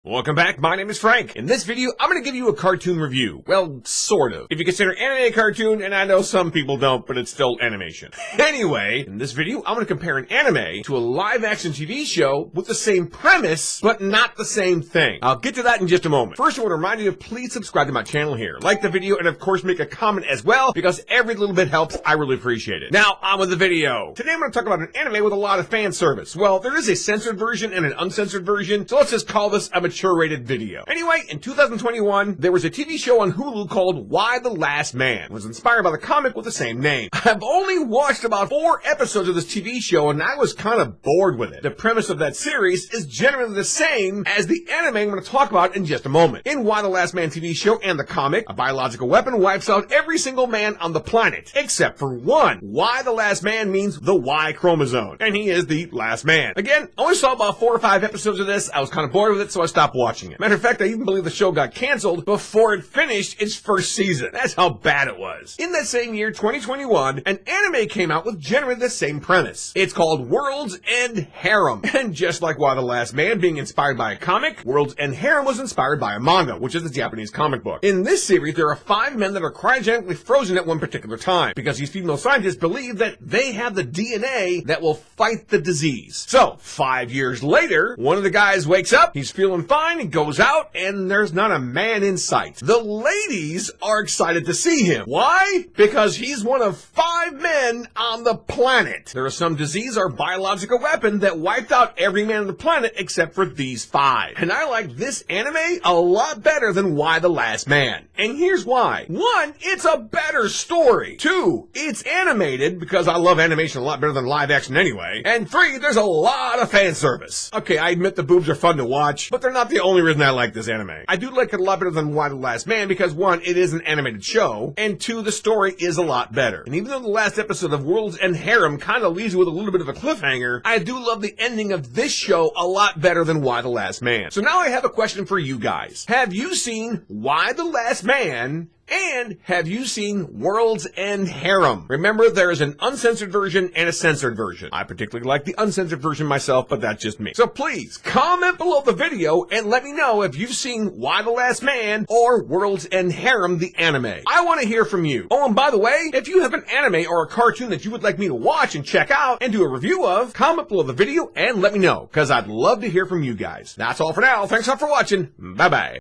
Welcome back, my name is Frank. In this video, I'm going to give you a cartoon review. Well, sort of. If you consider anime a cartoon, and I know some people don't, but it's still animation. Anyway, in this video, I'm going to compare an anime to a live-action TV show with the same premise, but not the same thing. I'll get to that in just a moment. First, I want to remind you to please subscribe to my channel here. Like the video, and of course, make a comment as well, because every little bit helps. I really appreciate it. Now, on with the video. Today, I'm going to talk about an anime with a lot of fan service. Well, there is a censored version and an uncensored version, so let's just call this a mature-rated video. Anyway, in 2021, there was a TV show on Hulu called Y: The Last Man. It was inspired by the comic with the same name. I've only watched about 4 episodes of this TV show, and I was kind of bored with it. The premise of that series is generally the same as the anime I'm going to talk about in just a moment. In Y: The Last Man TV show and the comic, a biological weapon wipes out every single man on the planet, except for one. Y: The Last Man means the Y chromosome, and he is the last man. Again, I only saw about 4 or 5 episodes of this. I was kind of bored with it, so I stopped watching it. Matter of fact, I even believe the show got canceled before it finished its first season. That's how bad it was. In that same year, 2021, an anime came out with generally the same premise. It's called World's End Harem. And just like Y: The Last Man being inspired by a comic, World's End Harem was inspired by a manga, which is a Japanese comic book. In this series, there are 5 men that are cryogenically frozen at one particular time, because these female scientists believe that they have the DNA that will fight the disease. So, 5 years later, one of the guys wakes up, he's feeling fine, he goes out, and there's not a man in sight. The ladies are excited to see him. Why? Because he's one of 5 men on the planet. There is some disease or biological weapon that wiped out every man on the planet except for these 5. And I like this anime a lot better than Y: The Last Man. And here's why. 1, it's a better story. 2, it's animated, because I love animation a lot better than live action anyway. And 3, there's a lot of fan service. Okay, I admit the boobs are fun to watch, but they're not the only reason I like this anime. I do like it a lot better than Y: The Last Man because 1, it is an animated show, and 2, the story is a lot better. And even though the last episode of World's End Harem kind of leaves you with a little bit of a cliffhanger, I do love the ending of this show a lot better than Y: The Last Man. So now I have a question for you guys. Have you seen Y: The Last Man? And have you seen World's End Harem? Remember, there is an uncensored version and a censored version. I particularly like the uncensored version myself, but that's just me. So please, comment below the video and let me know if you've seen Y: The Last Man or World's End Harem, the anime. I want to hear from you. Oh, and by the way, if you have an anime or a cartoon that you would like me to watch and check out and do a review of, comment below the video and let me know, because I'd love to hear from you guys. That's all for now. Thanks all for watching. Bye-bye.